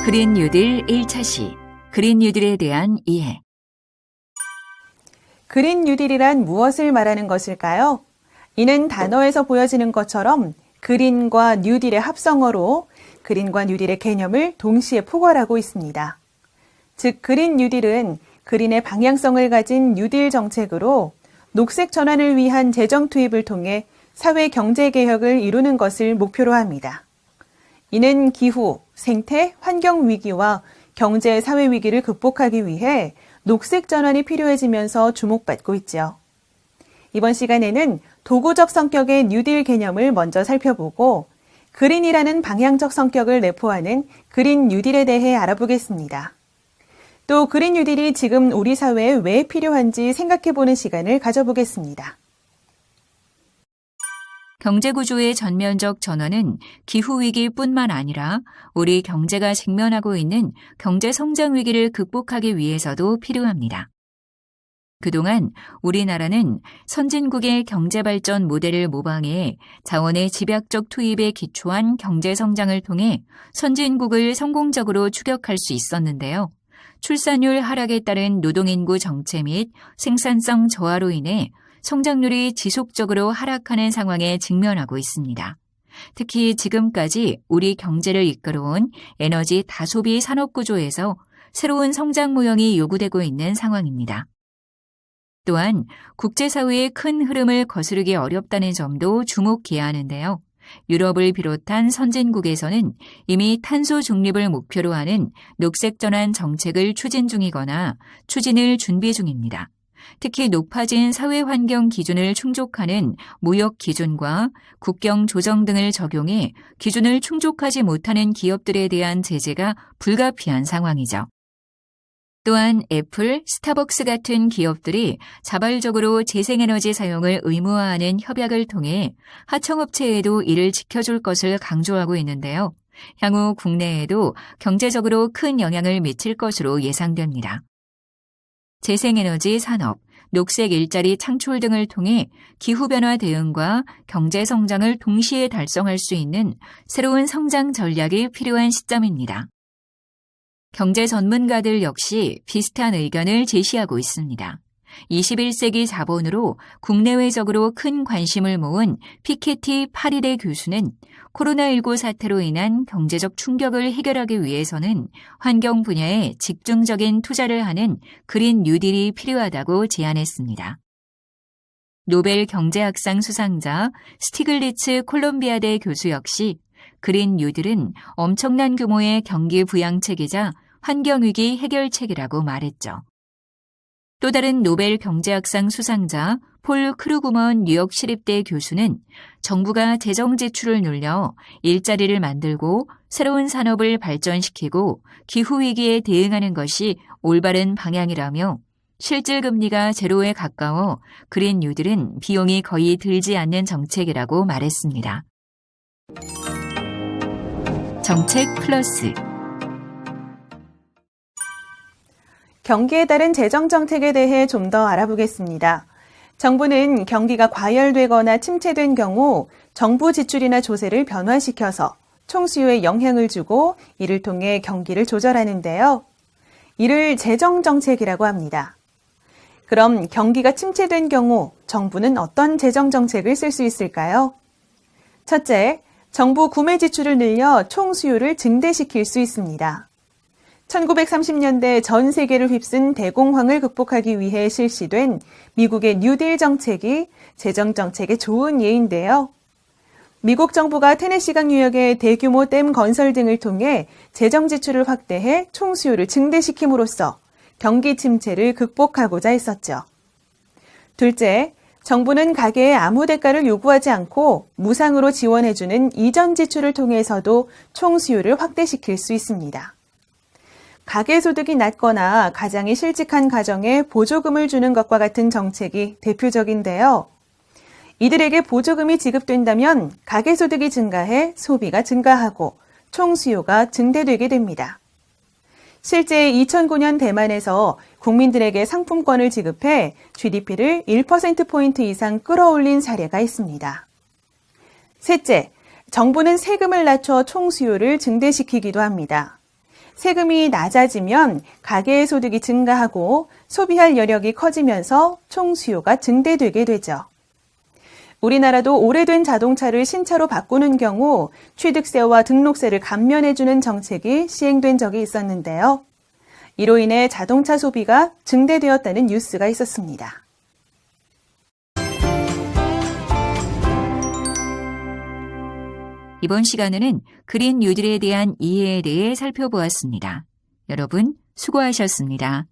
그린 뉴딜 1차 시, 그린 뉴딜에 대한 이해. 그린 뉴딜이란 무엇을 말하는 것일까요? 이는 단어에서 보여지는 것처럼 그린과 뉴딜의 합성어로 그린과 뉴딜의 개념을 동시에 포괄하고 있습니다. 즉, 그린 뉴딜은 그린의 방향성을 가진 뉴딜 정책으로 녹색 전환을 위한 재정 투입을 통해 사회 경제 개혁을 이루는 것을 목표로 합니다. 이는 기후, 생태, 환경 위기와 경제 사회 위기를 극복하기 위해 녹색 전환이 필요해지면서 주목받고 있죠. 이번 시간에는 도구적 성격의 뉴딜 개념을 먼저 살펴보고 그린이라는 방향적 성격을 내포하는 그린 뉴딜에 대해 알아보겠습니다. 또 그린 뉴딜이 지금 우리 사회에 왜 필요한지 생각해보는 시간을 가져보겠습니다. 경제구조의 전면적 전환은 기후위기뿐만 아니라 우리 경제가 직면하고 있는 경제성장 위기를 극복하기 위해서도 필요합니다. 그동안 우리나라는 선진국의 경제발전 모델을 모방해 자원의 집약적 투입에 기초한 경제성장을 통해 선진국을 성공적으로 추격할 수 있었는데요. 출산율 하락에 따른 노동인구 정체 및 생산성 저하로 인해 성장률이 지속적으로 하락하는 상황에 직면하고 있습니다. 특히 지금까지 우리 경제를 이끌어온 에너지 다소비 산업구조에서 새로운 성장 모형이 요구되고 있는 상황입니다. 또한 국제사회의 큰 흐름을 거스르기 어렵다는 점도 주목해야 하는데요. 유럽을 비롯한 선진국에서는 이미 탄소 중립을 목표로 하는 녹색 전환 정책을 추진 중이거나 추진을 준비 중입니다. 특히 높아진 사회환경 기준을 충족하는 무역 기준과 국경 조정 등을 적용해 기준을 충족하지 못하는 기업들에 대한 제재가 불가피한 상황이죠. 또한 애플, 스타벅스 같은 기업들이 자발적으로 재생에너지 사용을 의무화하는 협약을 통해 하청업체에도 이를 지켜줄 것을 강조하고 있는데요. 향후 국내에도 경제적으로 큰 영향을 미칠 것으로 예상됩니다. 재생에너지 산업, 녹색 일자리 창출 등을 통해 기후변화 대응과 경제 성장을 동시에 달성할 수 있는 새로운 성장 전략이 필요한 시점입니다. 경제 전문가들 역시 비슷한 의견을 제시하고 있습니다. 21세기 자본으로 국내외적으로 큰 관심을 모은 피케티 파리대 교수는 코로나19 사태로 인한 경제적 충격을 해결하기 위해서는 환경 분야에 집중적인 투자를 하는 그린 뉴딜이 필요하다고 제안했습니다. 노벨 경제학상 수상자 스티글리츠 콜롬비아대 교수 역시 그린 뉴딜은 엄청난 규모의 경기 부양책이자 환경위기 해결책이라고 말했죠. 또 다른 노벨 경제학상 수상자 폴 크루그먼 뉴욕시립대 교수는 정부가 재정 지출을 늘려 일자리를 만들고 새로운 산업을 발전시키고 기후위기에 대응하는 것이 올바른 방향이라며 실질금리가 제로에 가까워 그린 뉴딜은 비용이 거의 들지 않는 정책이라고 말했습니다. 정책 플러스 경기에 따른 재정 정책에 대해 좀 더 알아보겠습니다. 정부는 경기가 과열되거나 침체된 경우 정부 지출이나 조세를 변화시켜서 총수요에 영향을 주고 이를 통해 경기를 조절하는데요. 이를 재정 정책이라고 합니다. 그럼 경기가 침체된 경우 정부는 어떤 재정 정책을 쓸 수 있을까요? 첫째, 정부 구매 지출을 늘려 총수요를 증대시킬 수 있습니다. 1930년대 전 세계를 휩쓴 대공황을 극복하기 위해 실시된 미국의 뉴딜 정책이 재정 정책의 좋은 예인데요. 미국 정부가 테네시강 유역의 대규모 댐 건설 등을 통해 재정 지출을 확대해 총수요를 증대시킴으로써 경기 침체를 극복하고자 했었죠. 둘째, 정부는 가계에 아무 대가를 요구하지 않고 무상으로 지원해주는 이전 지출을 통해서도 총수요를 확대시킬 수 있습니다. 가계소득이 낮거나 가장이 실직한 가정에 보조금을 주는 것과 같은 정책이 대표적인데요. 이들에게 보조금이 지급된다면 가계소득이 증가해 소비가 증가하고 총수요가 증대되게 됩니다. 실제 2009년 대만에서 국민들에게 상품권을 지급해 GDP를 1%포인트 이상 끌어올린 사례가 있습니다. 셋째, 정부는 세금을 낮춰 총수요를 증대시키기도 합니다. 세금이 낮아지면 가계의 소득이 증가하고 소비할 여력이 커지면서 총 수요가 증대되게 되죠. 우리나라도 오래된 자동차를 신차로 바꾸는 경우 취득세와 등록세를 감면해주는 정책이 시행된 적이 있었는데요. 이로 인해 자동차 소비가 증대되었다는 뉴스가 있었습니다. 이번 시간에는 그린 뉴딜에 대한 이해에 대해 살펴보았습니다. 여러분, 수고하셨습니다.